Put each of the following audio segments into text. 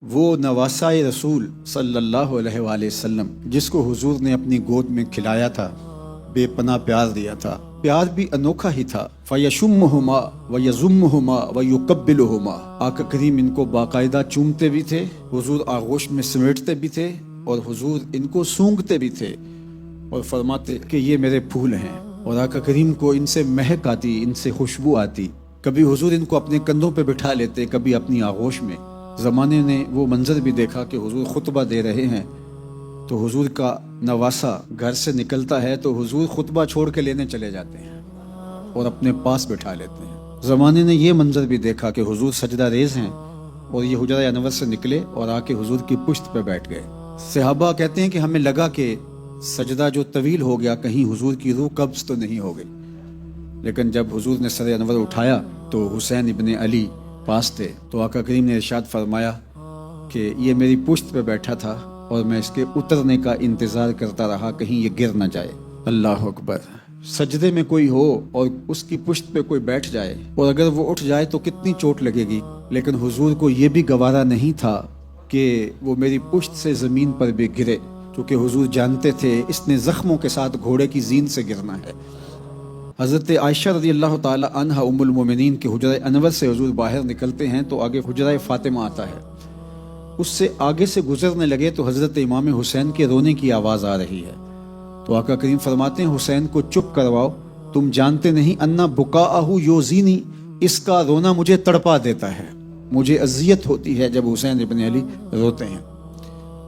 وہ نواسائے رسول صلی اللہ علیہ وآلہ وسلم جس کو حضور نے اپنی گود میں کھلایا تھا، بے پناہ پیار دیا تھا، پیار بھی انوکھا ہی تھا۔ فَيَشُمُّهُمَا وَيَزُمُّهُمَا وَيُقَبِّلُهُمَا آقا کریم ان کو باقاعدہ چومتے بھی تھے، حضور آغوش میں سمیٹتے بھی تھے اور حضور ان کو سونگھتے بھی تھے اور فرماتے کہ یہ میرے پھول ہیں، اور آقا کریم کو ان سے مہک آتی، ان سے خوشبو آتی۔ کبھی حضور ان کو اپنے کندھوں پہ بٹھا لیتے، کبھی اپنی آغوش میں۔ زمانے نے وہ منظر بھی دیکھا کہ حضور خطبہ دے رہے ہیں تو حضور کا نواسا گھر سے نکلتا ہے تو حضور خطبہ چھوڑ کے لینے چلے جاتے ہیں اور اپنے پاس بٹھا لیتے ہیں۔ زمانے نے یہ منظر بھی دیکھا کہ حضور سجدہ ریز ہیں اور یہ حجرہ انور سے نکلے اور آ کے حضور کی پشت پہ بیٹھ گئے۔ صحابہ کہتے ہیں کہ ہمیں لگا کہ سجدہ جو طویل ہو گیا کہیں حضور کی روح قبض تو نہیں ہو گئی، لیکن جب حضور نے سر انور اٹھایا تو حسین ابن علی پاس تھے، تو آقا کریم نے ارشاد فرمایا کہ یہ میری پشت پہ بیٹھا تھا اور میں اس کے اترنے کا انتظار کرتا رہا کہیں یہ گر نہ جائے۔ اللہ اکبر۔ سجدے میں کوئی ہو اور اس کی پشت پہ کوئی بیٹھ جائے اور اگر وہ اٹھ جائے تو کتنی چوٹ لگے گی، لیکن حضور کو یہ بھی گوارا نہیں تھا کہ وہ میری پشت سے زمین پر بھی گرے، کیونکہ حضور جانتے تھے اس نے زخموں کے ساتھ گھوڑے کی زین سے گرنا ہے۔ حضرت عائشہ رضی اللہ تعالی عنہ ام المومنین کے حجرہ انور سے حضور باہر نکلتے ہیں تو آگے حجرہ فاطمہ آتا ہے، اس سے آگے سے گزرنے لگے تو حضرت امام حسین کے رونے کی آواز آ رہی ہے، تو آقا کریم فرماتے ہیں حسین کو چپ کرواؤ، تم جانتے نہیں انا بکاءہ یوزینی، اس کا رونا مجھے تڑپا دیتا ہے، مجھے اذیت ہوتی ہے جب حسین ابن علی روتے ہیں۔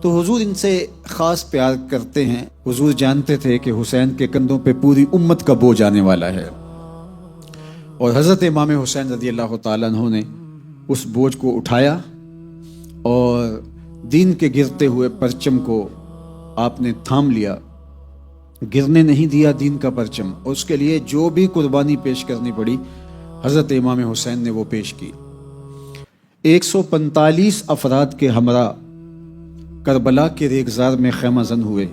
تو حضور ان سے خاص پیار کرتے ہیں، حضور جانتے تھے کہ حسین کے کندھوں پہ پوری امت کا بوجھ آنے والا ہے، اور حضرت امام حسین رضی اللہ تعالیٰ عنہ نے اس بوجھ کو اٹھایا اور دین کے گرتے ہوئے پرچم کو آپ نے تھام لیا، گرنے نہیں دیا دین کا پرچم، اور اس کے لیے جو بھی قربانی پیش کرنی پڑی حضرت امام حسین نے وہ پیش کی۔ 145 افراد کے ہمراہ کربلا کے ریگزار میں خیمہ زن ہوئے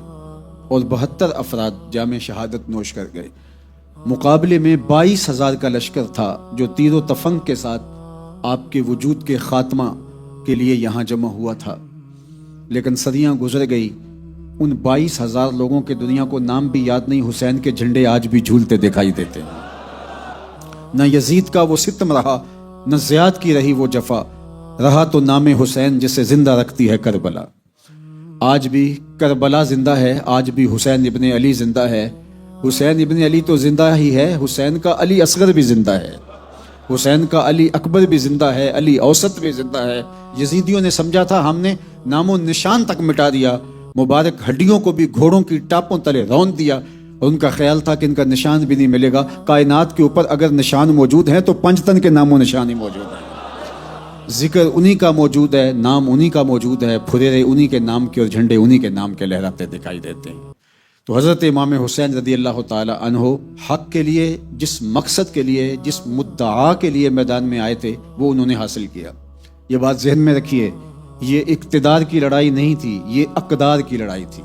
اور 72 افراد جام شہادت نوش کر گئے۔ مقابلے میں 22,000 کا لشکر تھا جو تیر و تفنگ کے ساتھ آپ کے وجود کے خاتمہ کے لیے یہاں جمع ہوا تھا، لیکن صدیاں گزر گئی، ان 22,000 لوگوں کے دنیا کو نام بھی یاد نہیں، حسین کے جھنڈے آج بھی جھولتے دکھائی دیتے ہیں۔ نہ یزید کا وہ ستم رہا، نہ زیاد کی رہی وہ جفا، رہا تو نام حسین جسے زندہ رکھتی ہے کربلا۔ آج بھی کربلا زندہ ہے، آج بھی حسین ابن علی زندہ ہے۔ حسین ابن علی تو زندہ ہی ہے، حسین کا علی اصغر بھی زندہ ہے، حسین کا علی اکبر بھی زندہ ہے، علی اوسط بھی زندہ ہے۔ یزیدیوں نے سمجھا تھا ہم نے نام و نشان تک مٹا دیا، مبارک ہڈیوں کو بھی گھوڑوں کی ٹاپوں تلے رون دیا، اور ان کا خیال تھا کہ ان کا نشان بھی نہیں ملے گا۔ کائنات کے اوپر اگر نشان موجود ہیں تو پنجتن کے نام و نشان ہی موجود ہیں، ذکر انہی کا موجود ہے، نام انہی کا موجود ہے، پھریرے انہی کے نام کے اور جھنڈے انہی کے نام کے لہراتے دکھائی دیتے ہیں۔ تو حضرت امام حسین رضی اللہ تعالی عنہ حق کے لیے، جس مقصد کے لیے، جس مدعا کے لیے میدان میں آئے تھے وہ انہوں نے حاصل کیا۔ یہ بات ذہن میں رکھیے، یہ اقتدار کی لڑائی نہیں تھی، یہ اقدار کی لڑائی تھی۔